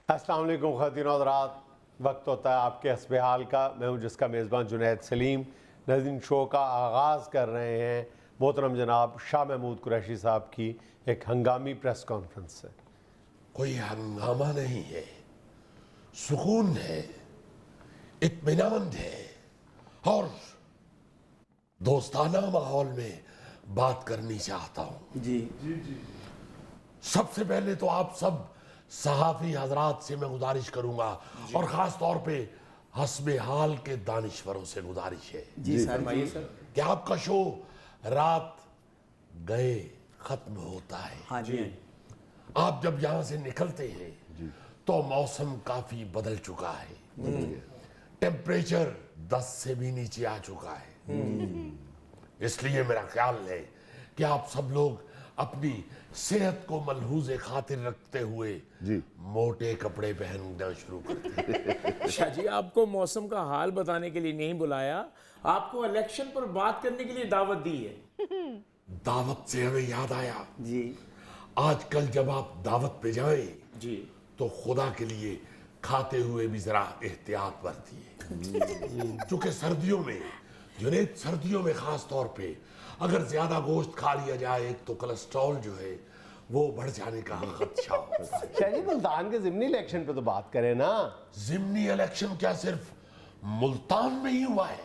अस्सलाम वालेकुम ख़वातीन और हज़रात, वक्त होता है आपके हस्बे हाल का। मैं हूं जिसका मेज़बान जुनैद सलीम। नाज़रीन, शो का आगाज़ कर रहे हैं मोहतरम जनाब शाह महमूद कुरैशी साहब की एक हंगामी प्रेस कॉन्फ्रेंस से। कोई हंगामा नहीं है, सुकून है, इत्मीनान है और दोस्ताना माहौल में बात करनी चाहता हूं। जी सबसे पहले तो आप सब सहाफ़ी हजरात से मैं गुजारिश करूंगा और ख़ास तौर पे हस्बे हाल के दानिश्वरों से गुजारिश है जी सर, फरमाइए सर। कि आपका शो रात गए ख़त्म होता है। हाँ जी, आप जब यहाँ से निकलते हैं तो मौसम काफ़ी बदल चुका है, टेम्परेचर 10 से भी नीचे आ चुका है। इसलिए मेरा ख्याल है कि आप सब लोग अपनी सेहत को मलहूज़े खातिर रखते हुए मोटे कपड़े पहनना शुरू कर दें। शाह जी, आपको मौसम का हाल बताने के लिए नहीं बुलाया, आपको इलेक्शन पर बात करने के लिए दावत दी है। दावत से हमें याद आया, जी आजकल जब आप दावत पे जाएं जी तो खुदा के लिए खाते हुए भी जरा एहतियात बरतिए, क्योंकि सर्दियों में जुनैद, सर्दियों में खास तौर पे अगर ज्यादा गोश्त खा लिया जाए तो कोलेस्ट्रॉल जो है वो बढ़ जाने का खदशा होता है। शाह जी, मुल्तान के ज़िमनी इलेक्शन पे तो बात करें ना। जिमनी इलेक्शन क्या सिर्फ मुल्तान में ही हुआ है?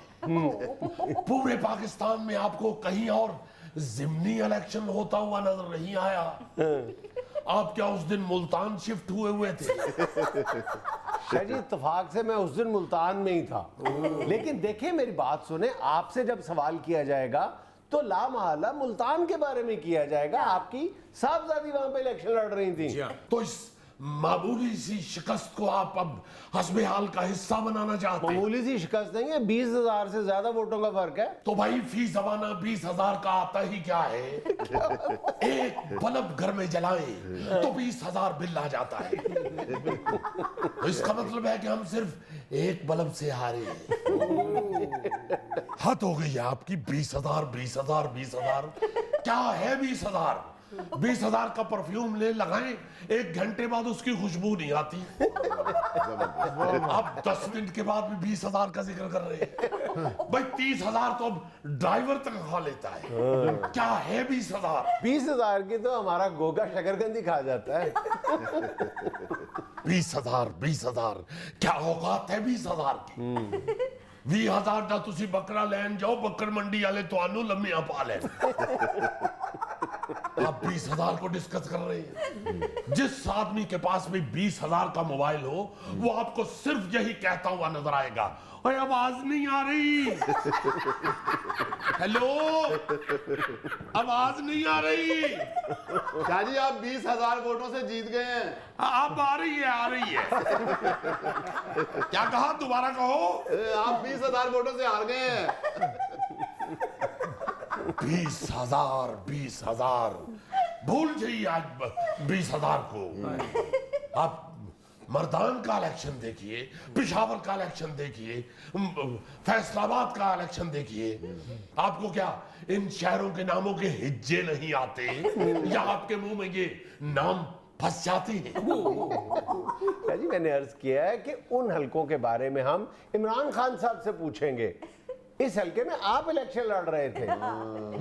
पूरे पाकिस्तान में आपको कहीं और जिमनी इलेक्शन होता हुआ नजर नहीं आया? आप क्या उस दिन मुल्तान शिफ्ट हुए थे? शाह जी, इत्तेफाक से मैं उस दिन मुल्तान में ही था। लेकिन देखिए, मेरी बात सुने, आपसे जब सवाल किया जाएगा तो लामहला मुल्तान के बारे में किया जाएगा। आपकी साहबजादी वहां पे इलेक्शन लड़ रही थी। तो इस मामूली सी शिकस्त को आप अब हस्बे हाल का हिस्सा बनाना चाहते हैं? मामूली सी शिकस्त नहीं है, 20,000 से ज्यादा वोटों का फर्क है। तो भाई फी जमाना 20,000 का आता ही क्या है? एक बल्ब घर में जलाएं तो 20,000 बिल आ जाता है। तो इसका मतलब है कि हम सिर्फ एक बल्ब से हारे हैं। हद हो गई है आपकी। 20,000 20,000 20,000 क्या है? 20,000 20,000 का परफ्यूम ले लगाएं, 1 घंटे बाद उसकी खुशबू नहीं आती। आप 10 मिनट के बाद भी 20,000 का जिक्र कर रहे हैं। भाई 30,000 तो अब ड्राइवर तक खा लेता है। क्या है 20,000? 20,000 की तो हमारा गोगा शकरकंदी खा जाता है। 20,000 क्या औकात है 20,000 की? 20,000 ਦਾ ਤੁਸੀਂ ਬੱਕਰਾ ਲੈਣ ਜਾਓ, ਬੱਕਰ ਮੰਡੀ वाले ਤੁਹਾਨੂੰ ਲੰਮੀਆਂ ਪਾ ਲੈਣ। आप 20,000 को डिस्कस कर रहे हैं। जिस आदमी के पास भी 20,000 का मोबाइल हो वो आपको सिर्फ यही कहता हुआ नजर आएगा, ओए आवाज नहीं आ रही, हेलो आवाज नहीं आ रही। शाह जी, आप 20,000 वोटों से जीत गए हैं। आप आ रही है, आ रही है। क्या कहा? दोबारा कहो। आप 20,000 वोटों से हार गए हैं। 20,000 भूल जाइए आज 20,000 को। आप मर्दान का इलेक्शन देखिए, पिशावर का इलेक्शन देखिए, फैसलाबाद का इलेक्शन देखिए। आपको क्या इन शहरों के नामों के हिज्जे नहीं आते या आपके मुंह में ये नाम फंस जाते हैं? शाह जी, मैंने अर्ज किया है कि उन हलकों के बारे में हम इमरान खान साहब से पूछेंगे। इस हल्के में आप इलेक्शन लड़ रहे थे।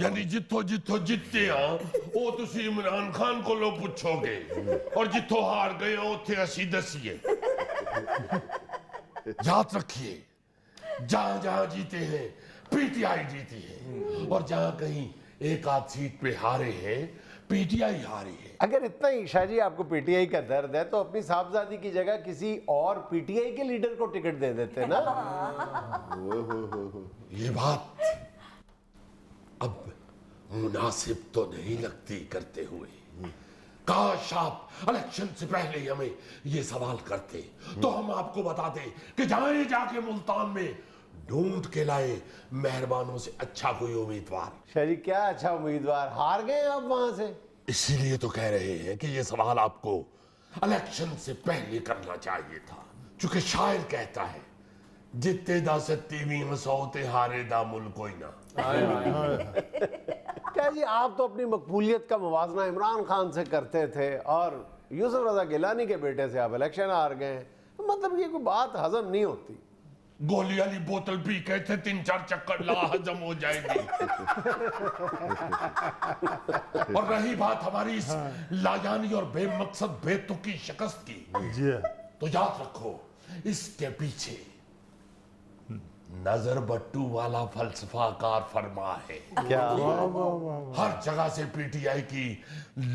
यानी जितो जितते हैं वो तुसी इमरान खान को लो पूछोगे और जितो हार गए हो थे असी दसिए। याद रखिए, जहां जहां जीते हैं पीटीआई जीती है और जहां कहीं एक आध सीट पे हारे हैं पीटीआई हारी है। अगर इतना ही शाह जी आपको पीटीआई का दर्द है तो अपनी साहबजादी की जगह किसी और पीटीआई के लीडर को टिकट दे देते ना। ये बात अब मुनासिब तो नहीं लगती करते हुए। काश आप इलेक्शन से पहले ही हमें ये सवाल करते तो हम आपको बताते कि जाए जाके मुल्तान में ढूंढ के लाए मेहरबानों से अच्छा कोई उम्मीदवार। शाह जी, क्या अच्छा उम्मीदवार? हार गए आप वहां से। इसीलिए तो कह रहे हैं कि ये सवाल आपको इलेक्शन से पहले करना चाहिए था, क्योंकि शायर कहता है जितने दा सत्ती भी हंसौते हारे दा मुल कोई ना। क्या जी, आप तो अपनी मकबूलियत का मुवाजना इमरान खान से करते थे और यूसुफ रजा गिलानी के बेटे से आप इलेक्शन हार गए हैं, मतलब ये कोई बात हजम नहीं होती। गोली वाली बोतल पी के थे 3-4 चक्कर ला हजम हो जाएगी। और रही बात हमारी इस लायानी और बेमकसद बेतुकी शिकस्त की, तो याद रखो इसके पीछे नजर बट्टू वाला फलसफाकार फरमा है। क्या? हर जगह से पीटीआई की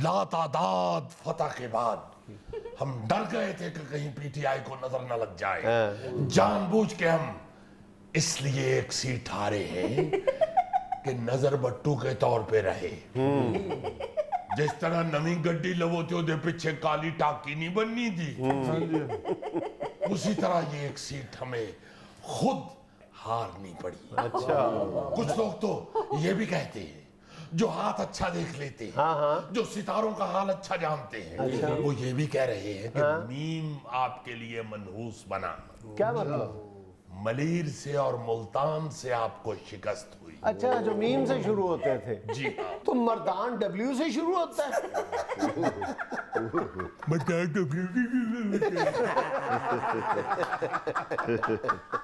लातादाद फतह के बाद हम डर गए थे कि कहीं पीटीआई को नजर न लग जाए। जानबूझ के हम इसलिए एक सीट हारे हैं कि नजर बट्टू के तौर पे रहे। जिस तरह नवी गड्डी लवो थे ओदे पीछे काली टाकी नहीं बननी थी, उसी तरह ये एक सीट हमें खुद हारनी पड़ी। अच्छा। कुछ लोग तो ये भी कहते हैं जो हाथ अच्छा देख लेते हैं, हाँ। जो सितारों का हाल अच्छा जानते हैं, वो ये भी कह रहे हैं कि मीम आपके लिए मनहूस बना। क्या मतलब? मलीर से और मुल्तान से आपको शिकस्त हुई। अच्छा, जो मीम से शुरू होते थे। जी हाँ। तो मर्दान डब्ल्यू से शुरू होता है।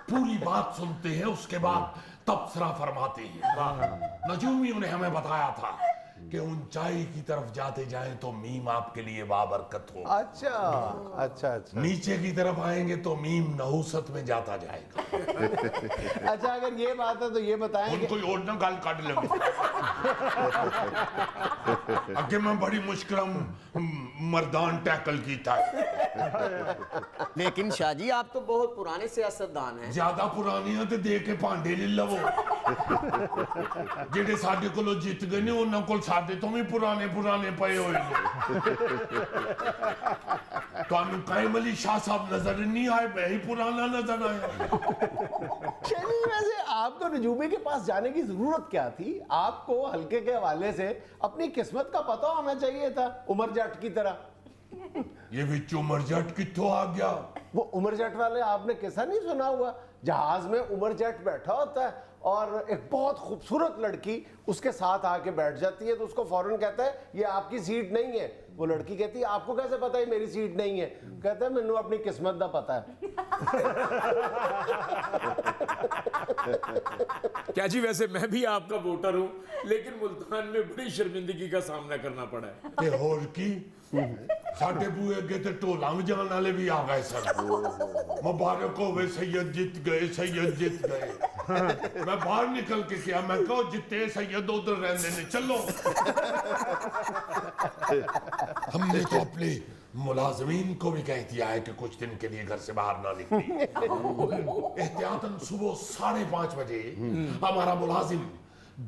पूरी बात सुनते हैं, उसके बाद तबसरा फरमाते हैं। नजूमी ने हमें बताया था कि ऊंचाई की तरफ जाते जाएं तो मीम आपके लिए बाबरकत हो। अच्छा अच्छा अच्छा। नीचे की तरफ आएंगे तो मीम नहुसत में जाता जाएगा। अच्छा, अगर ये बात है तो ये बताएं कि कोई और ना गाल काट ले। अगे मैं बड़ी मुश्किल मर्दान टैकल की था। लेकिन शाहजी आप तो बहुत पुराने सियासतदान हैं। ज्यादा पुरानी है तो दे के भांडे ले लवो। जेडे साडे कोलों जीत गए ने उन्हां कोल साडे तो भी पुराने पए हुए ने। ਤੁਹਾਨੂੰ कायम अली शाह साहब नजर नहीं आए, मैं ही पुराना नजर आया। चलिए, वैसे आपको नजूमी के पास जाने की जरूरत क्या थी? आपको हल्के के हवाले से अपनी किस्मत का पता होना चाहिए था, उमर जट की तरह। ये विच उमर जट कित्थों आ गया? वो उमर जट वाले आपने किस्सा नहीं सुना हुआ? जहाज में उमर जट बैठा होता है और एक बहुत खूबसूरत लड़की उसके साथ आके बैठ जाती है, तो उसको फौरन कहता है ये आपकी सीट नहीं है। वो लड़की कहती है आपको कैसे पता है मेरी सीट नहीं है? कहता है मैनू अपनी किस्मत दा पता है। क्या जी, वैसे मैं भी आपका वोटर हूँ, लेकिन मुल्तान में बड़ी शर्मिंदगी का सामना करना पड़ा है। ते होर की साडे बूए अगे ते ढोला वजाण वाले भी आ गए सन। मुबारक होवे सैयद जीत गए, सैयद जीत गए। मैं बाहर निकल के क्या, मैं कहो जिते सैयद उधर रहने ने, चलो। हमने तो अपने मुलाजमीन को भी कह दिया है कि कुछ दिन के लिए घर से बाहर ना निकले। एहतियातन सुबह 5:30 बजे हमारा मुलाजिम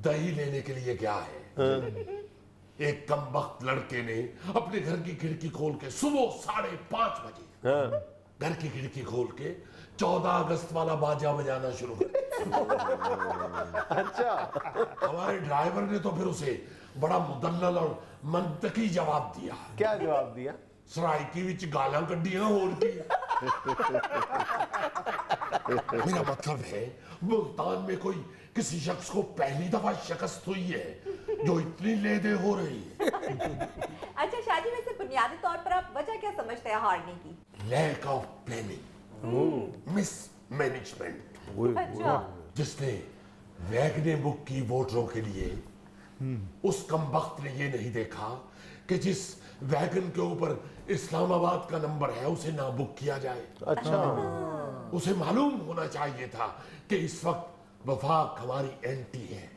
दही लेने के लिए गया है। एक कमबख्त लड़के ने अपने घर की खिड़की खोल के सुबह 5:30 बजे घर की खिड़की खोल के 14 अगस्त वाला बाजा बजाना शुरू कर दिया। अच्छा। हमारे ड्राइवर ने तो फिर उसे बड़ा मुदल्लल और मंतकी जवाब दिया। क्या जवाब दिया? सराइकी विच गालां कड्डियां होर की। मेरा मतलब है मुल्तान में कोई किसी शख्स को पहली दफा शिकस्त हुई है जो इतनी लेदे हो रही है। अच्छा शाहजी, वैसे बुनियादी तौर पर आप वजह क्या समझते हैं हारने की? Lack of planning, mismanagement. अच्छा। जिसने वैगने बुक की वोटरों के लिए, उस कमबख्त ने ये नहीं देखा कि जिस वैगन के ऊपर इस्लामाबाद का नंबर है उसे ना बुक किया जाए। अच्छा। उसे मालूम होना चाहिए था कि इस वक्त वफाक हमारी एंटी है।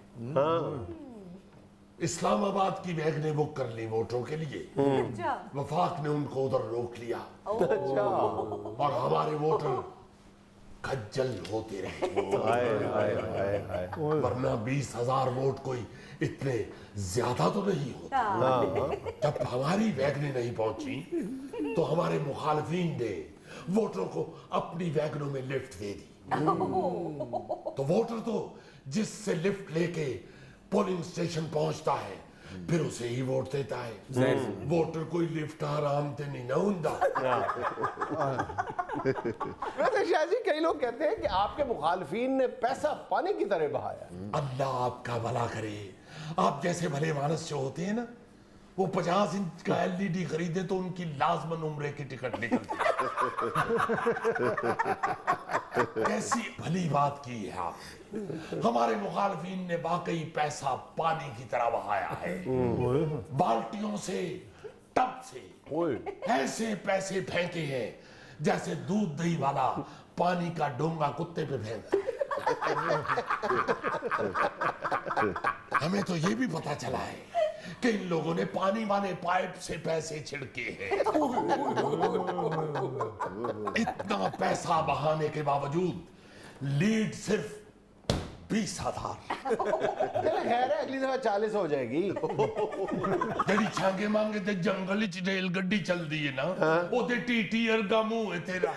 इस्लामाबाद की वैगने बुक कर ली वोटरों के लिए। अच्छा। वफाक ने उनको उधर रोक लिया अच्छा। और हमारे वोटर खज्जल होते रहे। वरना 20,000 वोट कोई इतने ज्यादा तो नहीं होते। जब हमारी वैगनें नहीं पहुंची तो हमारे मुखालिफिन ने वोटरों को अपनी वैगनों में लिफ्ट दे दी। तो वोटर तो जिससे लिफ्ट लेके पोलिंग स्टेशन पहुंचता है फिर उसे ही वोट देता है। वोटर कोई लिफ्ट आराम से नहीं ना हुंदा। वैसे शाहजी, कई लोग कहते हैं कि आपके मुखालिफिन ने पैसा पानी की तरह बहाया। अल्लाह आपका भला करे। आप जैसे भले मानस जो होते हैं ना, वो 50 इंच का एलईडी खरीदे तो उनकी लाजमन उम्रे की टिकट निकलती। कैसी भली बात की है आप। हमारे मुखालफिन ने वाकई पैसा पानी की तरह बहाया है। बाल्टियों से, टब से ऐसे पैसे फेंके हैं जैसे दूध दही वाला पानी का डोंगा कुत्ते पे फेंकता है। हमें तो ये भी पता चला है कि इन लोगों ने पानी वाले पाइप से पैसे छिड़के हैं। इतना पैसा बहाने के बावजूद लीड सिर्फ 20,000। खैर है, अगली दफा 40 हो जाएगी। ਜਿਹੜੀ ਛਾਂਗੇ ਮੰਗੇ ਤੇ ਜੰਗਲ ਵਿੱਚ ਰੇਲ ਗੱਡੀ ਚੱਲਦੀ ਹੈ ਨਾ ਉਹਦੇ ਟੀਟੀ ਵਰਗਾ ਮੂੰਹ ਹੈ ਤੇਰਾ।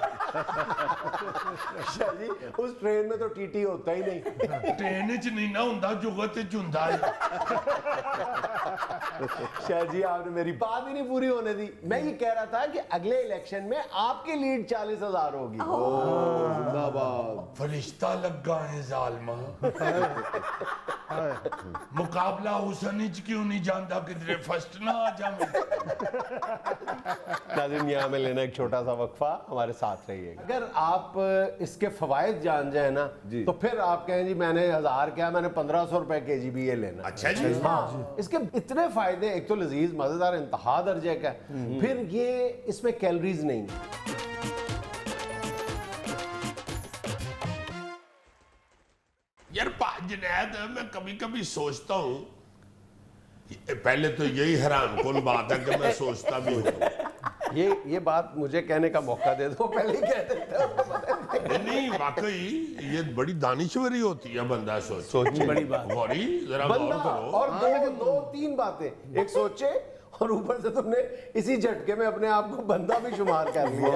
शाह जी उस ट्रेन में तो टीटी होता ही नहीं। ਟ੍ਰੇਨ ਵਿੱਚ ਨਹੀਂ ਨਾ ਹੁੰਦਾ ਜੁਗਤ ਵਿੱਚ ਹੁੰਦਾ ਹੈ। शाह जी आपने मेरी बात ही नहीं पूरी होने दी। मैं ये कह रहा था कि अगले इलेक्शन में आपकी लीड 40,000 होगी। जिंदाबाद। फरिश्ता लगा है जालमा। मुकाबला हुसन च क्यों नहीं जानता किधरे फर्स्ट ना आ जाए। नाज़रीन यहाँ में लेना एक छोटा सा वक्फा, हमारे साथ रहिएगा। अगर आप इसके फवायद जान जाए ना तो फिर आप कहें जी मैंने 1000 क्या मैंने 1500 रुपए केजी भी ये लेना। अच्छा जी। हाँ, इसके इतने फायदे, एक तो लजीज मजेदार इंतहा दर्जे का, फिर ये इसमें कैलोरीज नहीं। यार जुनैद, मैं कभी कभी सोचता हूँ, पहले तो यही हैरान कौन बात है कि मैं सोचता भी हूँ। ये बात मुझे कहने का मौका दे दो, पहले ही कह देते। नहीं वाकई ये बड़ी दानिश्वरी होती है। बंदा सोचे बड़ी बात। गौरी जरा गौर बंदा करो। और दो तीन बातें, एक सोचे और ऊपर से तुमने इसी झटके में अपने आप को बंदा भी शुमार कर लिया।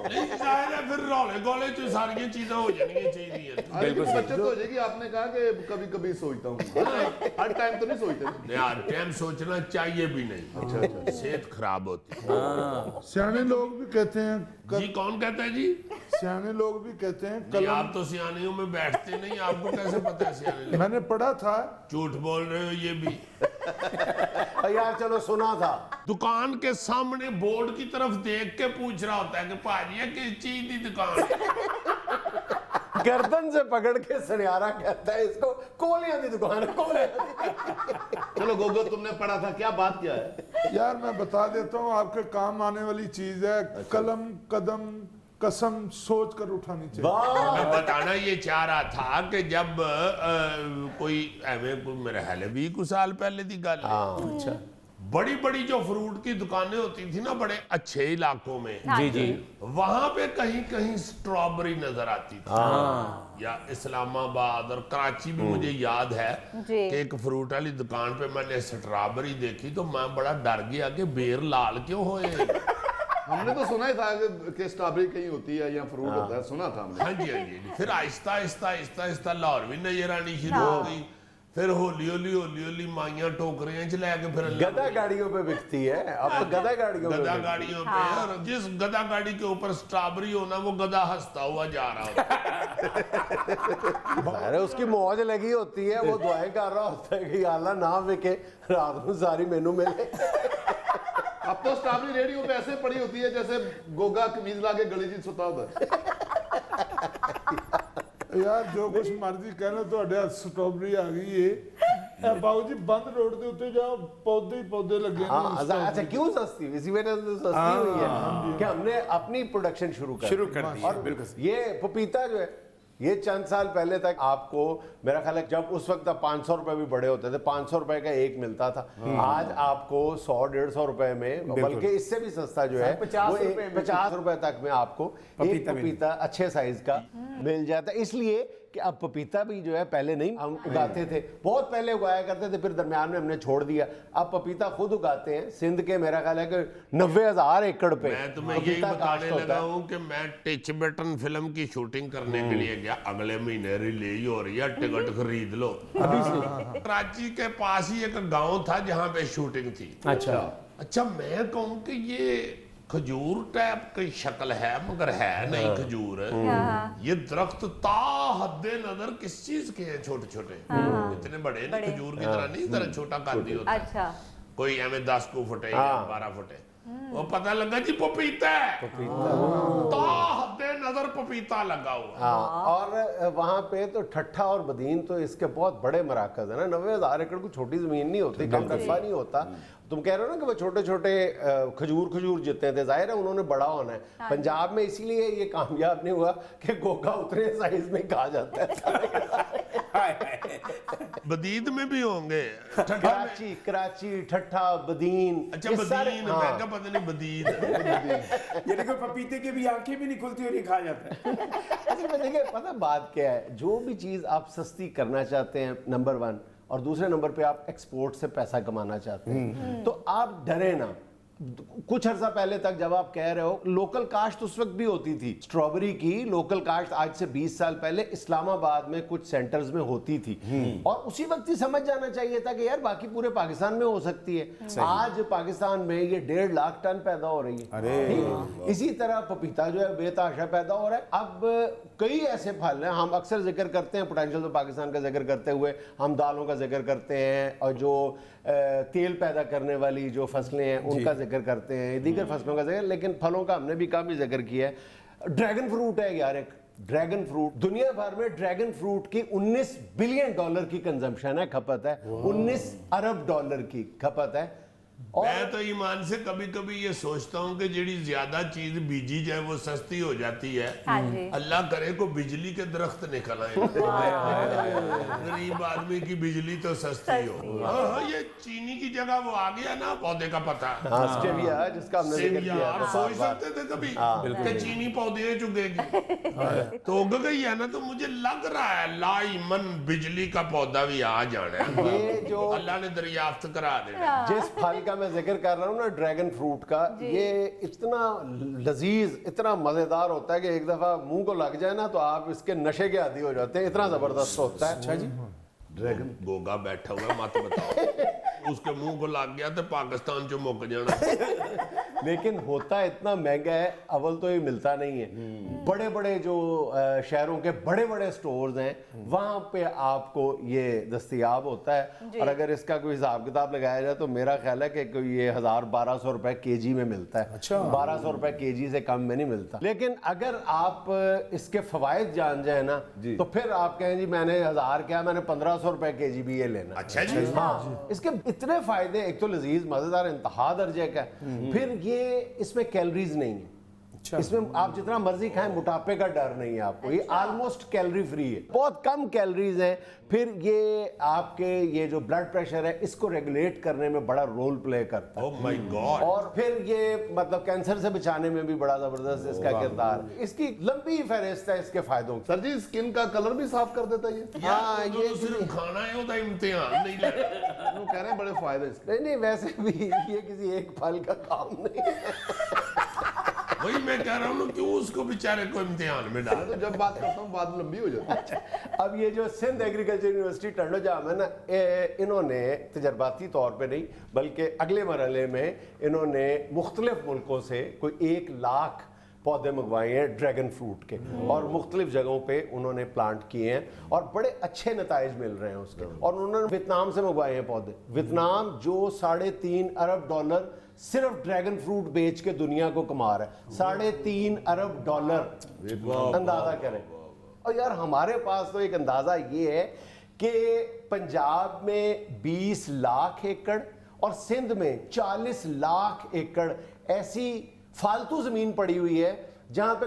नहीं जाहिर है फिर रौले गोले च सारी चीजें हो जानी चाहिए। बिल्कुल बचत हो जाएगी। आपने कहा कि कभी कभी सोचता हूँ, हर टाइम तो नहीं सोचते। यार टाइम सोचना चाहिए भी नहीं। अच्छा। सेहत खराब होती है। सियाने लोग भी कहते हैं जी कौन कहता है जी? सियाने लोग भी कहते हैं जी, आप तो सियानियों में बैठते नहीं, आपको कैसे पता है सियाने लोग? मैंने पढ़ा था। झूठ बोल रहे हो ये भी। यार चलो सुना था। दुकान के सामने बोर्ड की तरफ देख के पूछ रहा होता है कि भाजी ये किस चीज की दुकान है? गर्दन से पकड़ के सनियारा कहता है इसको कोलियां की दुकान है, कोलियां। चलो गोगो, तुमने पढ़ा था, क्या बात क्या है? यार मैं बता देता हूँ, आपके काम आने वाली चीज है। कलम कदम कसम सोच कर उठानी चाहिए। मैं बताना ये चाह रहा था कि जब कोई मेरे ख्याल 20 साल पहले की गल है। अच्छा। बड़ी बड़ी जो फ्रूट की दुकानें होती थी ना बड़े अच्छे इलाकों में, जी जी। वहां पे कहीं कहीं स्ट्रॉबेरी नजर आती थी। या इस्लामाबाद और कराची भी मुझे याद है जी। कि एक फ्रूट वाली दुकान पे मैंने स्ट्रॉबेरी देखी तो मैं बड़ा डर गया कि बेर लाल क्यों होए। हमने तो सुना ही था कि स्ट्रॉबेरी कहीं होती है या फ्रूट होता है, सुना था हमने। हाँ जी हाँ जी। फिर आहिस्ता आहिस्ता आहिस्ता आहिस्ता लाहौर भी नजर आनी शुरू हो गई। फिर होली होली माइयां टोकरियां च लेके फिर गधा गाड़ियों पे बिकती है। अब तो गधा गाड़ियों पे गधा बिकती है। गाड़ियों पे, और जिस गधा गाड़ी के ऊपर स्ट्रॉबेरी होना वो गधा हंसता हुआ जा रहा होता। अरे उसकी मौज लगी होती है, वो दुआएं कर रहा होता है कि अल्लाह ना बिके, रात में सारी मेनू मिले। अब तो स्ट्रॉबेरी रेडियो पे ऐसे पड़ी होती है जैसे गोगा कमीज लाके गले च सुता होता है। यार जो कुछ मर्जी कह लो, ਤੁਹਾਡੇ ਹੱਥ स्ट्रॉबेरी आ गई है। बाबू जी बंद रोड के उत्ते जाओ, पौधे ही पौधे लगे हाँ, अच्छा क्यों सस्ती? इसी वजह से सस्ती हुई है कि हमने अपनी प्रोडक्शन शुरू कर दी। और बिल्कुल ये पपीता जो है, ये चंद साल पहले तक आपको मेरा ख्याल है जब उस वक्त 500 रुपए भी बड़े होते थे, 500 रुपए का एक मिलता था। आज आपको 100-150 रुपए में, बल्कि इससे भी सस्ता जो है 50 रुपए तक में आपको एक पपीता अच्छे साइज का मिल जाता है। इसलिए कि अब पपीता भी जो है पहले नहीं हम उगाते थे, बहुत पहले उगाया करते थे, फिर दरमियान में हमने छोड़ दिया। अब पपीता खुद उगाते हैं। सिंध के मेरा ख्याल है कि 90,000 एकड़ पे मैं तुम्हें यही बताने लगा हूँ कि मैं टिच बटन फिल्म की शूटिंग करने के लिए गया। अगले महीने रिलीज हो रही है, टिकट खरीद लो अभी से। कराची के पास ही एक गांव था जहाँ पे शूटिंग थी। अच्छा मैं कहूँ कि ये खजूर टाइप की शक्ल है मगर है नहीं खजूर। ये दरख्त ता हद्दे नजर किस चीज के हैं? छोटे छोटे, इतने बड़े नहीं, खजूर की तरह नहीं, तरह छोटा कांदी होता है। अच्छा। कोई एवं 10 को फुटे या हाँ। 12 फुटे, वो पता लगा जी पपीता है, तो हद्दे नजर पपीता लगा हुआ। हाँ, और वहां पे तो ठट्ठा और बदीन तो इसके बहुत बड़े मराकज है ना। 90,000 एकड़ को छोटी जमीन नहीं होती, कम रकबा नहीं होता। तुम कह रहे हो ना कि वो छोटे छोटे खजूर जितने थे, जाहिर है उन्होंने बड़ा होना है। पंजाब में इसीलिए ये कामयाब नहीं हुआ कि गोगा उतने साइज में कहा जाता है। बदीद में भी होंगे, ठट्ठा में। कराची ठट्ठा बदीन, अच्छा ये सारे- बदीन, हाँ। मैं क्या पता नहीं बदीद। ये देखो पपीते की भी आंखें भी नहीं खुलती और ये खा जाता है। असल में देखिए पता बात क्या है, जो भी चीज आप सस्ती करना चाहते हैं नंबर 1, और दूसरे नंबर पे आप एक्सपोर्ट से पैसा कमाना चाहते हैं, तो आप डरे ना। कुछ अर्सा पहले तक जब आप कह रहे हो लोकल काश्त उस वक्त भी होती थी, स्ट्रॉबेरी की लोकल काश्त आज से 20 साल पहले इस्लामाबाद में कुछ सेंटर्स में होती थी, और उसी वक्त ही समझ जाना चाहिए था कि यार बाकी पूरे पाकिस्तान में हो सकती है। आज पाकिस्तान में ये 1.5 लाख टन पैदा हो रही है। ठीक है? इसी तरह पपीता जो है बेतहाशा पैदा हो रहा है। अब कई ऐसे फल हैं, हम अक्सर जिक्र करते हैं पोटेंशियल, तो पाकिस्तान का जिक्र करते हुए हम दालों का जिक्र करते हैं, और जो तेल पैदा करने वाली जो फसलें हैं उनका जिक्र करते हैं, दीगर फसलों का जिक्र, लेकिन फलों का हमने भी काफी जिक्र किया है। ड्रैगन फ्रूट है यार, एक ड्रैगन फ्रूट, दुनिया भर में ड्रैगन फ्रूट की 19 बिलियन डॉलर की कंजम्पशन है, खपत है। 19 अरब डॉलर की खपत है। और मैं तो ईमान से कभी कभी ये सोचता हूँ कि जेड़ी ज्यादा चीज बीजी जाए वो सस्ती हो जाती है। हाँ जी। अल्लाह करे को बिजली के दरख्त निकल आए, गरीब आदमी की बिजली तो सस्ती हो। हाँ, ये चीनी की जगह वो आ गया ना पौधे का पता। हाँ, स्टेविया जिसका हमने जिक्र सेविया, किया आप था सोच बार-बार। सकते थे कभी कि चीनी पौधे चुगेगी, तो उग गई है ना। तो मुझे लग रहा है लाइमन बिजली का पौधा भी आ जाना है, ये जो अल्लाह ने दरियाफ्त करा देना। जिस फल का मैं जिक्र कर रहा हूँ ना, ड्रैगन फ्रूट का, ये इतना लजीज, इतना मजेदार होता है कि एक दफा मुंह को लग जाए ना तो आप इसके नशे के आदी हो जाते हैं, इतना जबरदस्त होता है। अच्छा जी, ड्रैगन गोगा बैठा हुआ मत बताओ, उसके मुंह को लग गया तो पाकिस्तान जो मुक जाना। लेकिन होता इतना महंगा है, अव्वल तो ये मिलता नहीं है। बड़े बड़े जो शहरों के बड़े बड़े स्टोर्स हैं वहां पे आपको ये दस्तयाब होता है, और अगर इसका कोई हिसाब किताब लगाया जाए तो मेरा ख्याल है कि कोई ये 1000-1200 रुपए केजी में मिलता है। अच्छा, 1200 रुपए केजी से कम में नहीं मिलता। लेकिन अगर आप इसके फवायद जान जाए ना, तो फिर आप कहें जी मैंने 1000 क्या, मैंने 1500 रुपए केजी भी ये लेना। अच्छा जी, हाँ, इसके इतने फायदे, एक तो लजीज मजेदार इंतहा दर्जे का, फिर ये इसमें कैलोरीज नहीं है। इसमें आप जितना मर्जी खाएं मोटापे का डर नहीं है आपको। ये ऑलमोस्ट कैलोरी फ्री है, बहुत कम कैलोरीज हैं। फिर ये आपके ये जो ब्लड प्रेशर है इसको रेगुलेट करने में बड़ा रोल प्ले करता है। Oh my God. और फिर ये मतलब कैंसर से बचाने में भी बड़ा जबरदस्त इसका किरदार है। इसकी लंबी फहरिस्त है इसके फायदों की। सर जी, स्किन का कलर भी साफ कर देता है ये? हाँ, ये तो सिर्फ खाना है, ਉਹਦਾ इम्तिहान नहीं लेना। वो कह रहे हैं बड़े फायदे इसके। नहीं नहीं, वैसे भी ये किसी एक फल का काम नहीं है। वही मैं कह रहा हूँ, क्यों उसको बेचारे को इम्तिहान में डाल। तो जब बात करता हूँ बात लंबी हो जाती है। अब ये जो सिंध एग्रीकल्चर यूनिवर्सिटी टंडोजाम है ना, इन्होंने तजर्बाती तौर पे नहीं बल्कि अगले मरहले में इन्होंने मुख्तलिफ मुल्कों से कोई 1 लाख पौधे मंगवाए हैं ड्रैगन फ्रूट के, और मुख्तलिफ जगहों पे उन्होंने प्लांट किए हैं, और बड़े अच्छे नताइज मिल रहे हैं उसके। और उन्होंने वियतनाम से मंगवाए हैं पौधे। वियतनाम जो 3.5 अरब डॉलर सिर्फ ड्रैगन फ्रूट बेच के दुनिया को कमा रहा है। 3.5 अरब डॉलर, अंदाजा करें। और यार हमारे पास तो एक अंदाजा ये है कि पंजाब में 20 लाख एकड़ और सिंध में 40 लाख एकड़ ऐसी फालतू जमीन पड़ी हुई है जहां पे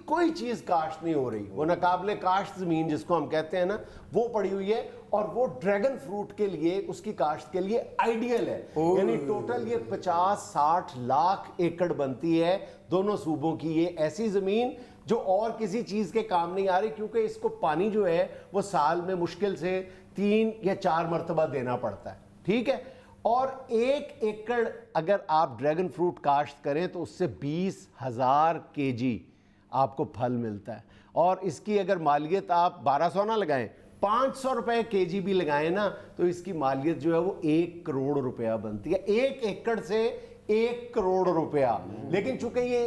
कोई चीज काश्त नहीं हो रही। वो नाकाबिले काश्त जमीन जिसको हम कहते हैं ना, वो पड़ी हुई है, और वो ड्रैगन फ्रूट के लिए, उसकी काश्त के लिए आइडियल है। यानी टोटल ये 50-60 लाख एकड़ बनती है दोनों सूबों की। ये ऐसी जमीन जो और किसी चीज के काम नहीं आ रही, क्योंकि इसको पानी जो है वो साल में मुश्किल से 3 या 4 मरतबा देना पड़ता है। ठीक है, और 1 एकड़ अगर आप ड्रैगन फ्रूट काश्त करें तो उससे 20,000 केजी आपको फल मिलता है। और इसकी अगर मालियत आप 1200 ना लगाएं, 500 रुपए केजी भी लगाएं ना, तो इसकी मालियत जो है वो 1 करोड़ रुपया बनती है। 1 एकड़ से 1 करोड़ रुपया। लेकिन चूंकि ये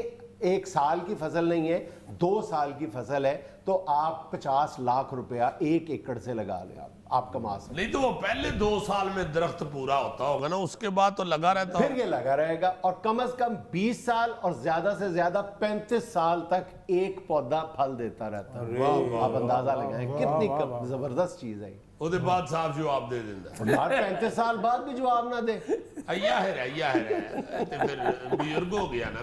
1 साल की फसल नहीं है, 2 साल की फसल है, तो आप 50 लाख रुपया 1 एकड़ से लगा लें, आप कमा सकते। नहीं तो वो पहले 2 साल में दरख्त पूरा होता होगा ना, उसके बाद तो लगा रहता फिर होगा। ये लगा रहेगा और कम से कम 20 साल और ज्यादा से ज्यादा 35 साल तक एक पौधा फल देता रहता है। आप अंदाजा लगाएं कितनी जबरदस्त चीज है। ਉਹਦੇ ਬਾਅਦ साहब जवाब दे देंगे। हर 35 साल बाद भी जवाब ना दे। अय्या है तो फिर बुजुर्ग हो गया ना।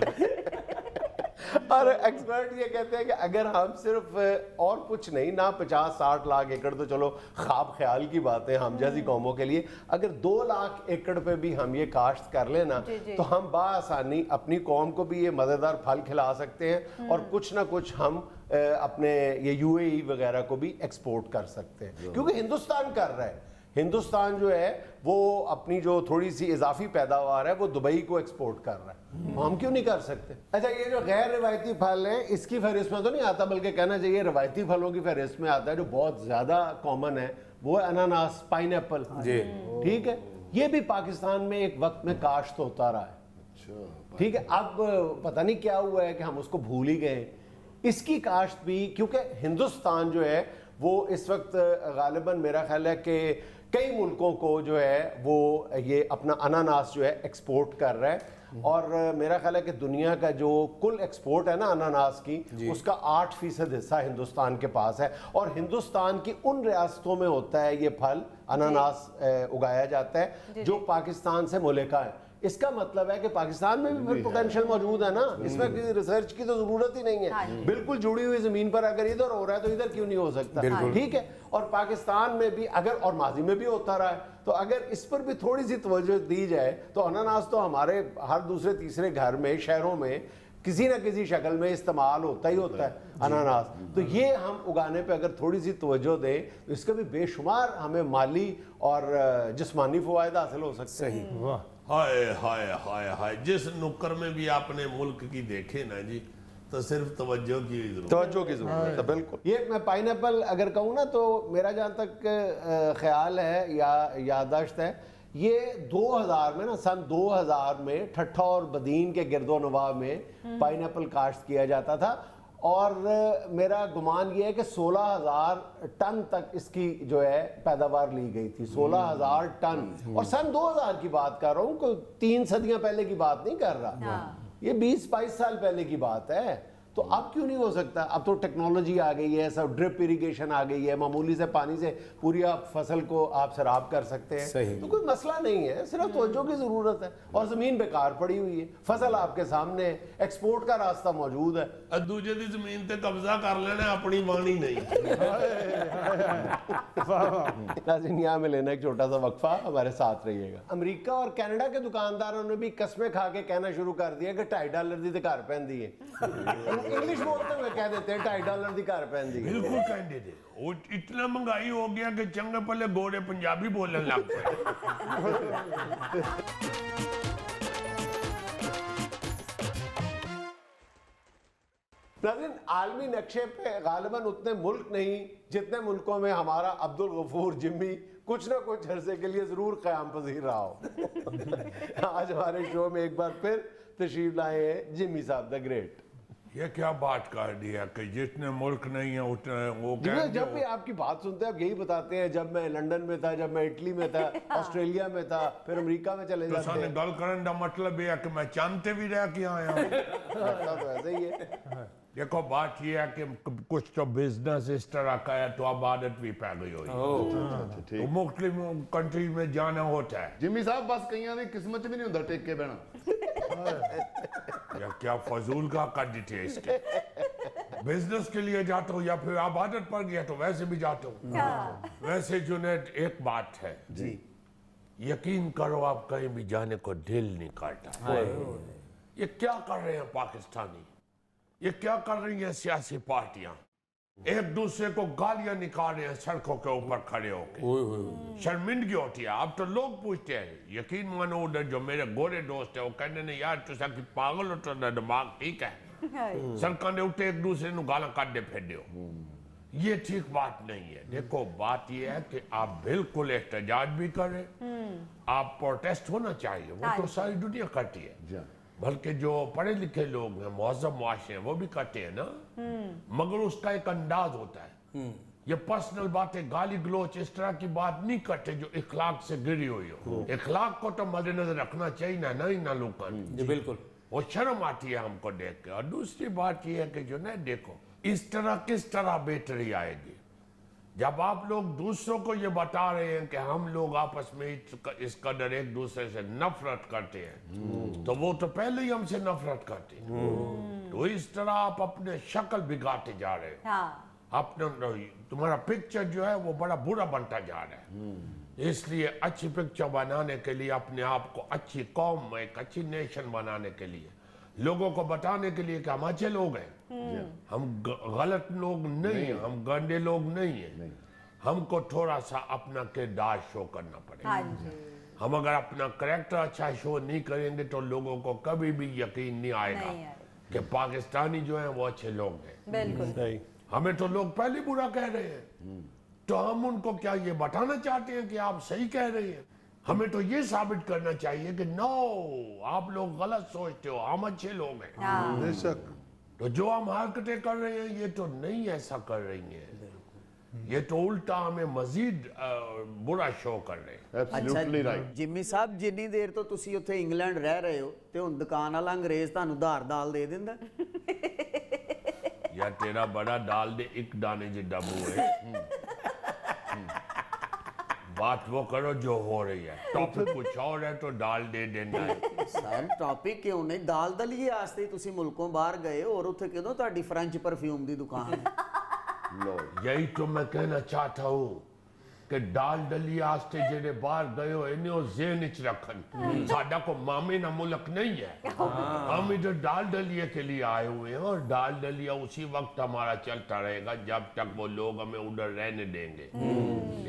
और एक्सपर्ट ये कहते हैं कि अगर हम सिर्फ और कुछ नहीं ना 50-60 लाख एकड़ तो चलो ख्वाब ख्याल की बात है हम जैसी कौमों के लिए, अगर 2 लाख एकड़ पे भी हम ये काश्त कर लेना तो हम बाआसानी अपनी कौम को भी ये मज़ेदार फल खिला सकते हैं और कुछ ना कुछ हम अपने ये यूएई वगैरह को भी एक्सपोर्ट कर सकते हैं, क्योंकि हिंदुस्तान कर रहा है। हिंदुस्तान जो है वो अपनी जो थोड़ी सी इजाफी पैदावार है वो दुबई को एक्सपोर्ट कर रहा है, हम क्यों नहीं कर सकते। अच्छा, ये जो गैर रिवायती फल हैं इसकी फहरिस्त में तो नहीं आता, बल्कि कहना चाहिए रिवायती फलों की फहरिस्त में आता है। जो बहुत ज्यादा कॉमन है वो है अनानास, पाइनएप्पल। जी ठीक है, ये भी पाकिस्तान में एक वक्त में काश्त होता रहा है, ठीक है। अब पता नहीं क्या हुआ है कि हम उसको भूल ही गए। इसकी काश्त भी, क्योंकि हिंदुस्तान जो है वो इस वक्त गालिबन मेरा ख्याल है कि कई मुल्कों को जो है वो ये अपना अनानास जो है एक्सपोर्ट कर रहा है और मेरा ख्याल है कि दुनिया का जो कुल एक्सपोर्ट है ना अनानास की, उसका 8% हिस्सा हिंदुस्तान के पास है और हिंदुस्तान की उन रियासतों में होता है ये फल अनानास उगाया जाता है जो पाकिस्तान से मुल्का है। इसका मतलब है कि पाकिस्तान में भी फिर पोटेंशियल मौजूद है ना, इसमें किसी रिसर्च की तो जरूरत ही नहीं है। बिल्कुल जुड़ी हुई जमीन पर अगर इधर हो रहा है तो इधर क्यों नहीं हो सकता, ठीक है। और पाकिस्तान में भी अगर, और माजी में भी होता रहा है, तो अगर इस पर भी थोड़ी सी तवज्जो दी जाए तो अनानास तो हमारे हर दूसरे तीसरे घर में, शहरों में किसी ना किसी शक्ल में इस्तेमाल होता ही होता है अनानास। तो ये हम उगाने पे अगर थोड़ी सी तवज्जो दें तो इसका भी बेशुमार हमें माली और जिस्मानी फ़वायद हासिल हो सकते हैं। वाह, हाय हाय हाय हाय, जिस नुक्कर में भी आपने मुल्क की देखे ना जी, तो सिर्फ तवज्जो की जरूरत है। बिल्कुल। ये मैं पाइनएप्पल अगर कहूँ ना तो मेरा जहाँ तक ख्याल है या याददाश्त है, ये 2000 में ना, सन 2000 में ठट्ठा और बदीन के गिरदोनवा में पाइनएप्पल काश्त किया जाता था और मेरा गुमान ये है कि 16,000 टन तक इसकी जो है पैदावार ली गई थी। 16,000 टन, और सन 2000 की बात कर रहा हूँ, कोई 3 सदियां पहले की बात नहीं कर रहा, ये 20-22 साल पहले की बात है। तो अब क्यों नहीं हो सकता? अब तो टेक्नोलॉजी आ गई है, सब ड्रिप इरिगेशन आ गई है, मामूली से पानी से पूरी आप फसल को आप सराब कर सकते हैं। तो कोई मसला नहीं है, सिर्फ तवज्जो की जरूरत है। और जमीन बेकार पड़ी हुई है, फसल आपके सामने है, एक्सपोर्ट का रास्ता मौजूद है। दूजे की जमीन ते कब्जा कर लेना, अपनी वाणी नहीं। नाज़रीन, यहाँ में लेना एक छोटा सा वक्फा, हमारे साथ रहिएगा। अमेरिका और कनाडा के दुकानदारों ने भी कसमें खा के कहना शुरू कर दिया कि $2.5 दी घर पहनती है। इंग्लिश बोलते हुए कह देते हैं $2.5 दी घर पहनती है। बिल्कुल कहते थे, वो इतना महंगाई हो गया कि चंगे पहले गोरे पंजाबी बोलने लग पे। नाज़रीन, आलमी नक्शे पे गालिबन उतने मुल्क नहीं जितने मुल्कों में हमारा अब्दुल गफूर जिम्मी कुछ ना कुछ अरसे के लिए जरूर क़याम पज़ीर रहा हो। आज हमारे शो में एक बार फिर तशरीफ लाए हैं जिम्मी साहब द ग्रेट। ये क्या बात कर दिया कि जितने मुल्क नहीं है उतने वो जब भी आपकी बात सुनते हैं आप यही बताते हैं, जब मैं लंदन में था, जब मैं इटली में था, ऑस्ट्रेलिया में था, फिर अमेरिका में चले जाते हैं। गल करने का मतलब ये है कि मैं चाहते भी रह के आया हूं। तो ऐसे ही है। देखो बात ये है कि कुछ तो बिजनेस इस तरह का है तो आबादत भी पै गई हुई, तो मुख्तलिफ कंट्रीज में जाना होता है। जिम्मी साहब बस कईयां दी किस्मत भी नहीं होता टेक के बहना। या क्या फजूल का कर देते इसके, बिजनेस के लिए जाते हो या फिर आबादत पर गया तो वैसे भी जाते हो। वैसे जुनैद एक बात है जी, यकीन करो आप कहीं भी जाने को दिल नहीं करता। ये क्या कर रहे हैं पाकिस्तानी, ये क्या कर रही हैं सियासी पार्टियां, एक दूसरे को गालियां निकाल रहे हैं सड़कों के ऊपर खड़े होकर। शर्मिंदगी होती है। अब तो लोग पूछते हैं, यकीन मानो उधर जो मेरे गोरे दोस्त है वो कहते हैं यार तुसा की पागल हो तो दिमाग ठीक है, सड़कों के ऊपर एक दूसरे को गाला काटते फिरते हो, ये ठीक बात नहीं है। देखो बात ये है कि आप बिल्कुल एहतजाज भी करें, आप प्रोटेस्ट होना चाहिए, वो तो सारी दुनिया करती है, बल्कि जो पढ़े लिखे लोग हैं, मुहज़्ज़ब मुआशरे हैं, वो भी करते हैं ना, मगर उसका एक अंदाज होता है। ये पर्सनल बातें, गाली गलोच, इस तरह की बात नहीं करते जो इखलाक से गिरी हुई हो। इखलाक को तो मद्देनजर रखना चाहिए ना, नहीं ना लोग, जी बिल्कुल। वो शर्म आती है हमको देख के। और दूसरी बात ये है कि जो ना, देखो इस तरह किस तरह बेहतरी आएगी जब आप लोग दूसरों को ये बता रहे हैं कि हम लोग आपस में इस कदर एक दूसरे से नफरत करते हैं, तो वो तो पहले ही हमसे नफरत करते हैं। तो इस तरह आप अपने शक्ल बिगाड़ते जा रहे हो। हाँ अपना तुम्हारा पिक्चर जो है वो बड़ा बुरा बनता जा रहा है। इसलिए अच्छी पिक्चर बनाने के लिए, अपने आप को अच्छी कौम, एक अच्छी नेशन बनाने के लिए, लोगों को बताने के लिए कि हम अच्छे लोग हैं, हम गलत लोग नहीं हैं, हम गंदे लोग नहीं हैं, हमको थोड़ा सा अपना किरदार शो करना पड़ेगा। हाँ जी। हम अगर अपना करैक्टर अच्छा शो नहीं करेंगे तो लोगों को कभी भी यकीन नहीं आएगा नहीं आएगा। कि पाकिस्तानी जो हैं वो अच्छे लोग हैं। बिल्कुल। सही। हमें तो लोग पहले बुरा कह रहे हैं, तो हम उनको क्या ये बताना चाहते हैं कि आप सही कह रहे हैं? हमें तो ये साबित करना चाहिए कि नो, आप लोग गलत सोचते हो, हम अच्छे लोग हैं। हाँ बेशक तो जो हम हरकतें कर रहे हैं ये तो नहीं ऐसा कर रही हैं, ये तो उल्टा हमें मजीद बुरा शो कर रहे हैं। Absolutely right. ਜਿੰਮੀ ਸਾਹਿਬ ਜਿੰਨੀ ਦੇਰ ਤੋਂ ਤੁਸੀਂ ਉੱਥੇ ਇੰਗਲੈਂਡ ਰਹਿ ਰਹੇ ਹੋ ਤੇ ਹੁਣ ਦੁਕਾਨ ਵਾਲਾ ਅੰਗਰੇਜ਼ ਤੁਹਾਨੂੰ ਉਧਾਰ ਦਾਲ ਦੇ ਦਿੰਦਾ। या तेरा बड़ा डाल दे एक दाने जितना मुंह है। बात वो करो जो हो रही है, टॉपिक कुछ और है तो डाल दे देना है। ਸਰ ਟੌਪਿਕ ਕਿਉਂ ਨਹੀਂ, ਦਾਲ ਦਲੀਏ ਵਾਸਤੇ ਤੁਸੀਂ ਮੁਲਕੋਂ ਬਾਹਰ ਗਏ, ਔਰ ਉੱਥੇ ਕਿਦੋਂ ਤੁਹਾਡੀ ਫ੍ਰੈਂਚ ਪਰਫਿਊਮ ਦੀ ਦੁਕਾਨ ਹੈ। ਲੋ यही तो मैं कहना चाहता हूँ कि डाल दलिया आस्ते जेडे बाहर गए हो इन्हें ज़हन च रखन, साडा को मामे ना मुल्क नहीं है। हम इधर डाल दलिया के लिए आए हुए हैं और डाल दलिया उसी वक्त हमारा चलता रहेगा जब तक वो लोग हमें उधर रहने देंगे।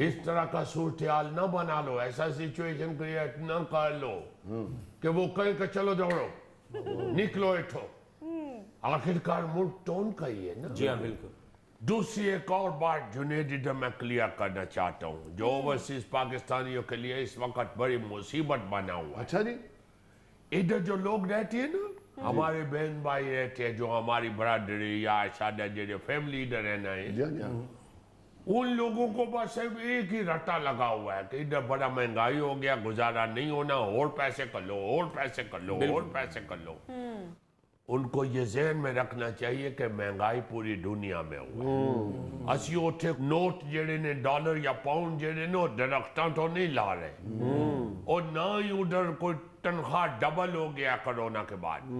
इस तरह का सूरत हाल ना बना लो, ऐसा सिचुएशन क्रिएट ना कर लो कि वो कहे कि चलो दौड़ो, निकलो इठो। आखिरकार मुल्क तो उनका ही है ना। जी हाँ बिल्कुल। दूसरी एक और बात जुनेद, इधर मैं क्लियर करना चाहता हूँ, जो ओवरसीज पाकिस्तानियों के लिए इस वक्त बड़ी मुसीबत बना हुआ है। अच्छा जी। इधर जो लोग रहते हैं ना, हमारे बहन भाई रहते हैं, जो हमारी बरादरी या शादा जो फैमिली इधर रहना है, जी हाँ, जी हाँ। उन लोगों को बस सिर्फ एक ही रट्टा लगा हुआ है कि इधर बड़ा महंगाई हो गया, गुजारा नहीं होना, और पैसे कर लो, और पैसे कर लो, और पैसे कर लो। उनको ये जहन में रखना चाहिए कि महंगाई पूरी दुनिया में हुआ। असी उठे नोट जेड़े ने डॉलर या पाउंड जेड़े ने दरख्तां तो नहीं ला रहे, और ना ही उधर कोई तनख्वाह डबल हो गया कोरोना के बाद।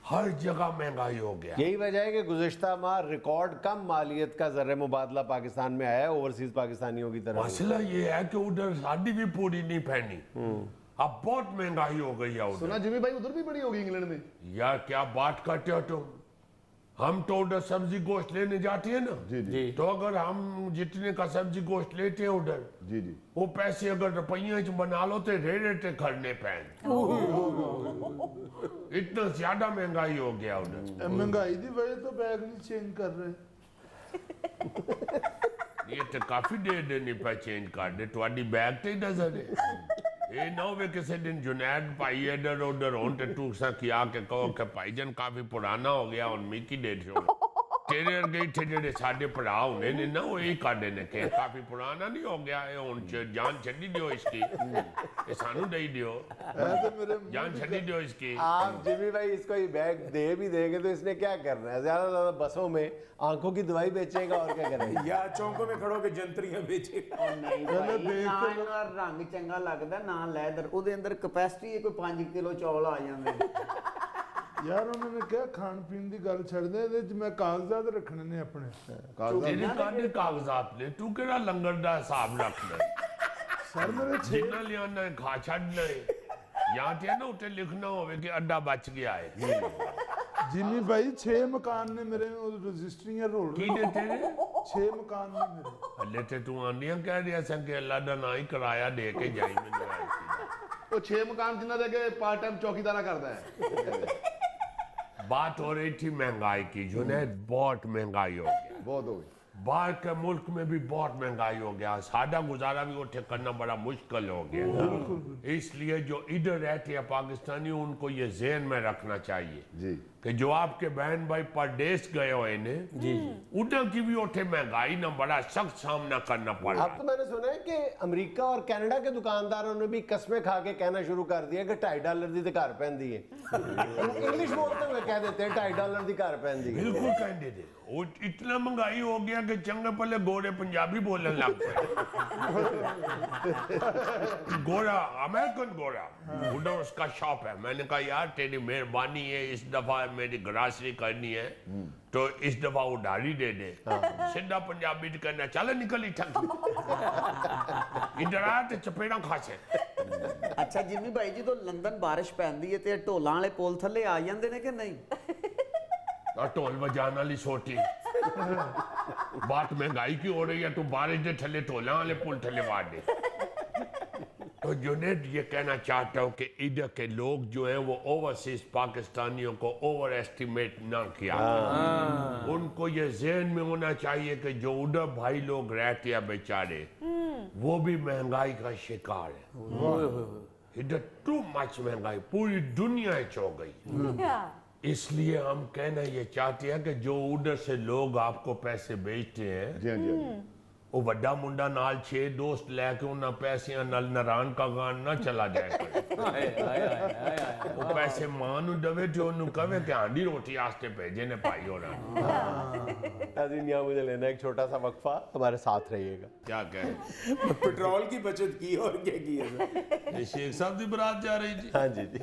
हर जगह महंगाई हो गया। यही वजह है कि गुज़िश्ता माह रिकॉर्ड कम मालियत का ज़र मुबादला पाकिस्तान में आया है ओवरसीज पाकिस्तानियों की तरफ। मसला ये है कि उधर शादी भी पूरी नहीं पहनी, अब बहुत महंगाई हो गई है उधर। सुना जिमी भाई उधर भी बड़ी होगी इंग्लैंड में। यार क्या बात करते हो तुम? हम तो उधर सब्जी गोश्त लेने जाते हैं ना, जी जी तो अगर हम जितने का सब्जी गोश्त लेते हैं उधर, जी जी। वो पैसे अगर रुपये च बना लो तो रेट खड़ने पैन। इतना ज्यादा महंगाई हो गया उधर। महंगाई की वजह तो बैग नहीं चेंज कर रहे। ये तो काफी देर देनी पे चेंज कर दे, तुम्हारी बैग तो ही नजर है। ये ना हो किसी दिन जुनैद भाई इधर उधर हो तो तू किया के कहो कि भाईजान काफी पुराना हो गया और मिकी दे छो। तेरे अर्गे इतने जेडे साडे भरा होने ने ना, वो यही कर देने के काफी पुराना नहीं हो गया है, हुन जान छड्डी दियो इसकी, ये सानू दई दियो, तो मेरे जान छड्डी दियो इसकी। आप जिमी भाई इसको ये बैग दे भी देंगे तो इसने क्या करना है? ज्यादा ज्यादा बसों में आंखों की दवाई बेचेगा और क्या करेगा? या चौकों में खड़ो के जंतरियां बेचेगा। ਉਹ ਨਹੀਂ ਚਲੋ ਭਾਈ, ਦੇਖ ਨਾ ਕੇ ਇਹਦਾ ਰੰਗ ਚੰਗਾ ਲੱਗਦਾ, ਨਾ ਲੈਦਰ, ਉਹਦੇ ਅੰਦਰ ਕਪੈਸਿਟੀ ਕੋਈ 5 ਕਿਲੋ ਚੌਲ ਆ ਜਾਂਦੇ ਨੇ। यार उन्होंने क्या खान पीन की गल छड़ दे, ਇਹਦੇ 'ਚ ਮੈਂ ਕਾਗਜ਼ਾਤ ਰੱਖਣੇ ਨੇ ਆਪਣੇ। तेरे काने कागजात ले, तू केड़ा लंगर दा हिसाब रखना? सर मेरे जिन्ना लियाना है खा छड़ना है, या ते ना उते लिखना होवे कि अड्डा बच गया है। जिमी भाई 6 मकान ने मेरे, रजिस्ट्रियां रोल की दे तेरे 6 मकान ने मेरे। हले ते तू आंदियां कह रिया सा कि अल्लाह दा ना ही किराया दे के जाई मैनू वो 6 मकान जिन्ना दे के पार्ट टाइम चौकीदारा करता है। बात हो रही थी महंगाई की, जुनैद बहुत महंगाई हो गया। बहुत हो गई। बाहर के मुल्क में भी बहुत महंगाई हो गया, सादा गुजारा भी उठे करना बड़ा मुश्किल हो गया। इसलिए जो इधर रहते हैं पाकिस्तानी, उनको ये ज़हन में रखना चाहिए जी कि जो आपके बहन भाई परदेश गए हुए ने उधर की भी उठे महंगाई ना बड़ा सख्त सामना करना पड़ रहा अब तो मैंने सुना है कि अमेरिका और कनाडा के दुकानदारों ने भी कस्में खा के कहना शुरू कर दिया कि $2.5 दी तो घर पैंदी है। इंग्लिश बोलते हुए कह देते हैं $2.5 दी घर पैंदी है। बिल्कुल कहते थे। वो इतना महंगाई हो गया कि चंगे पहले गोरे पंजाबी बोलने लग गए। गोरा अमेरिकन गोरा उधर उसका शॉप है। मैंने कहा यार तेरी मेहरबानी है, इस दफा मेरी ग्रासरी करनी है तो इस दफा उधारी दे दे। सीधा पंजाबी च कहना चल निकल इठक इधर आ ते चपेड़ा खासे। ਅੱਛਾ ਜਿੰਮੀ ਭਾਈ ਜਦੋਂ ਲੰਡਨ ਬਾਰਿਸ਼ ਪੈਂਦੀ ਹੈ ਤੇ ਢੋਲਾਂ ਵਾਲੇ ਪੁਲ ਥੱਲੇ ਆ ਜਾਂਦੇ ਨੇ ਕਿ ਨਹੀਂ? और ढोल बजाने वाली सोटी बात महंगाई की हो रही है, तो बारिश दे थले ढोला वाले पुल थले मार दे। तो जुनेद ये कहना चाहता हूँ कि इधर के लोग जो हैं वो ओवरसीज पाकिस्तानियों को ओवर एस्टिमेट ना किया करें। उनको ये ज़हन में होना चाहिए कि जो उधर भाई लोग रहते हैं बेचारे वो भी महंगाई का शिकार है। इधर टू मच महंगाई पूरी दुनिया हो गई। इसलिए हम कहना ये चाहते हैं कि जो उधर से लोग आपको पैसे भेजते हैं जी हाँ जी वो वड्डा मुंडा नाल 6 दोस्त लेके उन्हें पैसे नल नारायण का गान ना चला जाए वो पैसे मां नु दवे जो उन्हें कहे कि आंधी रोटी आस्ते भेजे ने भाई होना। नाज़रीन, यहाँ मुझे लेना है एक छोटा सा वक्फा, हमारे साथ रहिएगा। क्या कहे पेट्रोल की बचत की और क्या की है? ये शेख साहब की बारात जा रही थी, हाँ जी जी।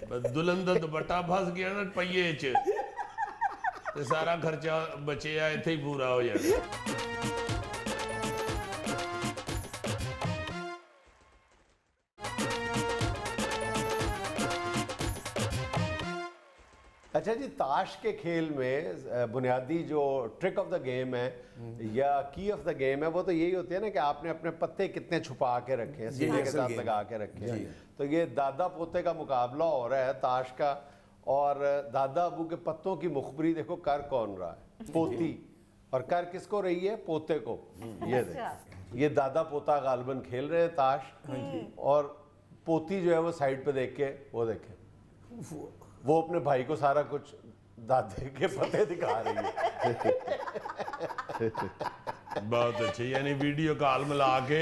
बस दुल्हन दा दुपट्टा फस गया ना पहिए च ते सारा खर्चा बचे इथे ही पूरा हो जाए। अच्छा जी, ताश के खेल में बुनियादी जो ट्रिक ऑफ द गेम है या की ऑफ द गेम है वो तो यही होती है ना कि आपने अपने पत्ते कितने छुपा के रखे हैं, सीने के साथ लगा के रखे हैं। तो ये दादा पोते का मुकाबला हो रहा है ताश का, और दादा अबू के पत्तों की मुखबरी देखो कर कौन रहा है? पोती। और कर किसको रही है? पोते को। ये देखो, ये दादा पोता गालबन खेल रहे हैं ताश, और पोती जो है वो साइड पे देख के वो देखे वो अपने भाई को सारा कुछ दादे के पते दिखा रही है। बहुत अच्छे, यानी वीडियो कॉल मिला के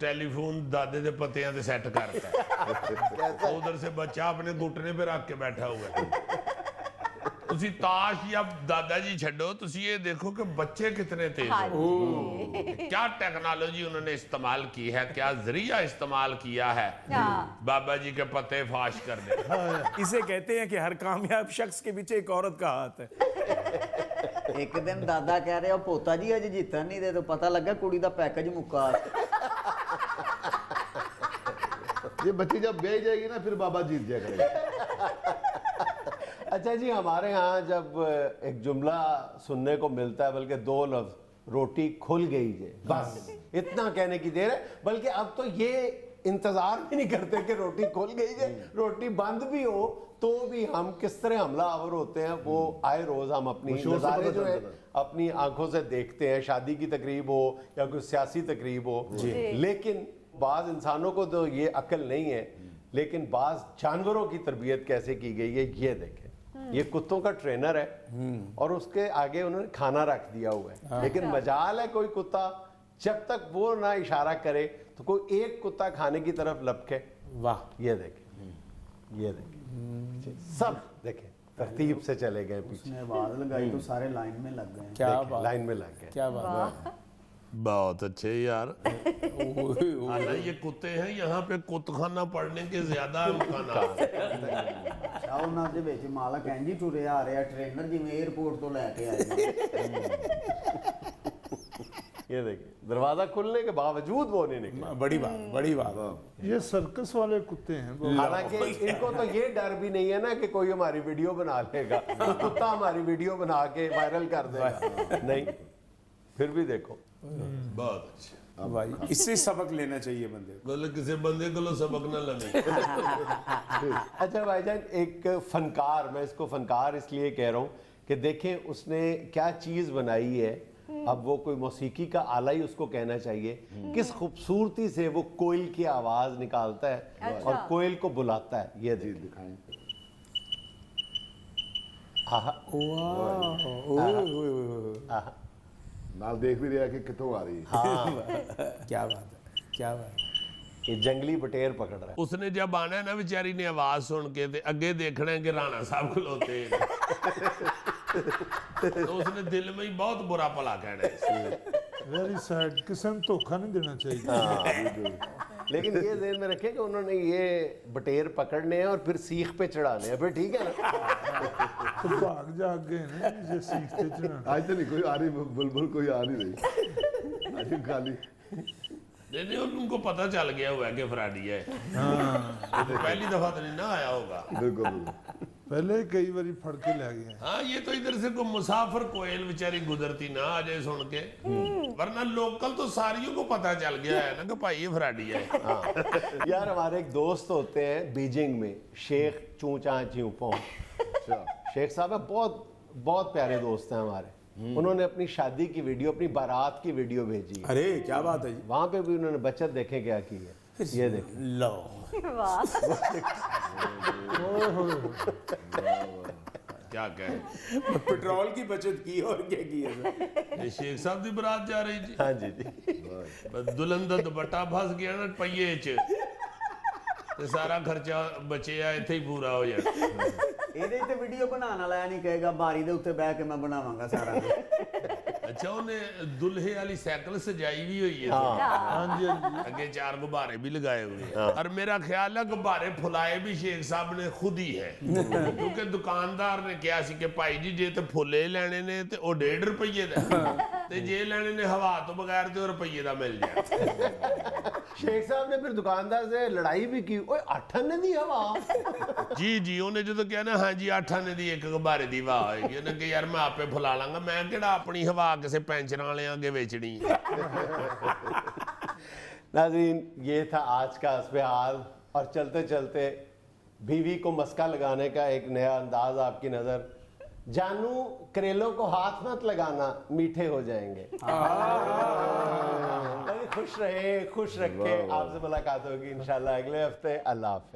टेलीफोन दादे के पतियां से सेट करता है। उधर से बच्चा अपने घुटने पे रख के बैठा हुआ है। तुसी ताश या दादाजी छड़ो, तुसी ये देखो कि बच्चे कितने तेज हैं। क्या टेक्नोलॉजी उन्होंने इस्तेमाल की है, क्या जरिया इस्तेमाल किया है बाबा जी के पते फाश करने। इसे कहते हैं कि हर कामयाब शख्स के पीछे एक औरत का हाथ है। ਇੱਕ ਦਿਨ ਦਾਦਾ ਕਹਿ ਰਿਹਾ ਪੋਤਾ ਜੀ ਅਜੇ ਜਿੱਤਣ ਨਹੀਂ ਦੇ ਤਾਂ ਪਤਾ ਲੱਗਾ ਕੁੜੀ ਦਾ ਪੈਕੇਜ ਮੁੱਕਾ। ये बच्ची जब ब्याह जाएगी ना फिर बाबा जीत जाया करेगा। अच्छा जी, हमारे यहाँ जब एक जुमला सुनने को मिलता है, बल्कि 2 लफ्ज, रोटी खुल गई जे, बस इतना कहने की देर है। बल्कि अब तो ये इंतजार भी नहीं करते कि रोटी खुल गई जे, रोटी बंद भी हो तो भी हम किस तरह हमला आवर होते हैं वो आए रोज हम अपनी नज़ारे जो है अपनी आंखों से देखते हैं। शादी की तकरीब हो या कोई सियासी तकरीब हो, लेकिन बाज़ इंसानों को तो ये अक्ल नहीं है, लेकिन बाज़ जानवरों की तरबियत कैसे की गई है ये देखें। ये कुत्तों का ट्रेनर है और उसके आगे उन्होंने खाना रख दिया हुआ है, लेकिन मजाल है कोई कुत्ता जब तक वो ना इशारा करे तो कोई एक कुत्ता खाने की तरफ लपके। वाह, ये देखें, ये देखें, सब देखें तरतीब से चले गए पीछे। उसने आवाज लगाई तो सारे लाइन में लग गए। क्या देखें, बात, लाइन में लग गए। क्या बात। बहुत अच्छे यार। ये कुत्ते हैं, यहाँ पे कुत्तखाना पढ़ने के ज्यादा इम्कानात हैं। ਅੱਛਾ ਉਹਨਾਂ ਦੇ ਵਿੱਚ ਮਾਲਕ ਇੰਜ ਹੀ ਟੁਰਿਆ ਆ ਰਿਹਾ ਟ੍ਰੇਨਰ ਜਿਵੇਂ 에어ਪੋਰਟ ਤੋਂ ਲੈ ਕੇ ਆਏ। ये देखिए, दरवाजा खुलने के बावजूद वो नहीं निकले। बड़ी बात, बड़ी बात। ये सर्कस वाले कुत्ते हैं। हालांकि इनको तो ये डर भी नहीं है ना कि कोई हमारी वीडियो बना लेगा, कोई कुत्ता हमारी वीडियो बना के वायरल कर देगा, नहीं। फिर भी देखो, बहुत अच्छे। भाई इससे सबक लेना चाहिए बंदे को। बोले किसी बंदे को सबक ना लगे। अच्छा भाईजान, एक फनकार, मैं इसको फनकार इसलिए कह रहा हूँ कि देखें उसने क्या चीज़ बनाई है। अब वो कोई मौसीकी का आला ही उसको कहना चाहिए, किस खूबसूरती से वो कोयल की आवाज़ निकालता है अच्छा। और कोयल को बुलाता है। ये जी देख, दिखाएं। आहा, आहा, नाल देख भी रहा कि कितों आ रही है। क्या बात है, क्या बात है। ये जंगली बटेर पकड़ रहा है। उसने जब आना है ना बेचारी ने आवाज सुन के ते अगे देखना है कि राणा साहब खलोते हैं। तो उसने दिल में ही बहुत बुरा भला कहना है। वेरी सैड, किसी ने धोखा नहीं देना चाहिए। लेकिन ये ध्यान में रखें कि उन्होंने ये बटेर पकड़ने हैं और फिर सीख पे चढ़ाने हैं, फिर ठीक है ना। तो भाग जाग गए ना जे सीखते चढ़ाना। आज तो नहीं कोई आ रही, बुलबुल कोई आ नहीं रही, आज खाली। नहीं उनको पता चल गया हुआ है कि फराडी है। तो पहली दफा तो नहीं ना आया होगा। बिल्कुल पहले कई बारी फड़ के ले गए। हाँ, ये तो इधर से कोई मुसाफिर कोयल बेचारी गुजरती ना आ जाए सुन के, वरना लोकल तो सारियों को पता चल गया है ना कि भाई ये फराडी है। हाँ। यार हमारे एक दोस्त होते हैं बीजिंग में, शेख चूचा च्यूपों। अच्छा। शेख साहब है, बहुत बहुत प्यारे दोस्त हैं हमारे। उन्होंने अपनी शादी की वीडियो, अपनी बारात की वीडियो भेजी है। अरे क्या बात है जी। वहां पे भी उन्होंने बचत देखें क्या की है, ये देखें। लो वाह। क्या कहे, पेट्रोल की बचत की और क्या की है सर? ये शेख साहब की बारात जा रही जी। हाँ जी जी। बस दुल्हन दा दुपट्टा फस गया ना पहिए च, ते सारा खर्चा बचिया इत्थे ही पूरा हो जाए। ਇਹਦੇ ਤੇ ਵੀਡੀਓ ਬਣਾਉਣ ਵਾਲਾ ਇਹ ਨਹੀਂ ਕਹੇਗਾ ਬਾਰੀ ਦੇ ਉੱਤੇ ਬਹਿ ਕੇ ਮੈਂ ਬਣਾਵਾਂਗਾ ਸਾਰਾ अच्छा उन्हें दुल्हे वाली साइकिल सजाई भी हुई है, हाँ जी हाँ जी। आगे 4 गुब्बारे भी लगाए हुए हैं। और मेरा ख्याल है गुब्बारे फुलाए भी शेख साहब ने खुद ही है, क्योंकि दुकानदार ने कहा सी कि भाई जी जे तो फुले लेने ने ते ओ 1.5 रुपये दा, ते जे लेने ने हवा तो बगैर ते रुपये दा मिल जाए। शेख साहब ने फिर दुकानदार से लड़ाई भी की, ओए 8 आने दी हवा। जी जी, उन्हें जो तो कहना हाँ जी 8 आने दी एक गुब्बारे दी हवा होएगी, उन्हें कहा यार मैं आपे फुला लांगा, मैं केड़ा अपनी हवा किसी पेंचर वाले आगे बेचनी। नाज़रीन, ये था आज का हस्बे हाल, और चलते चलते बीवी को मस्का लगाने का एक नया अंदाज आपकी नजर। जानू करेलों को हाथ मत लगाना, मीठे हो जाएंगे। खुश रहे, खुश रखे। आपसे मुलाकात होगी इंशाल्लाह अगले हफ्ते। अल्लाह हाफ़िज़।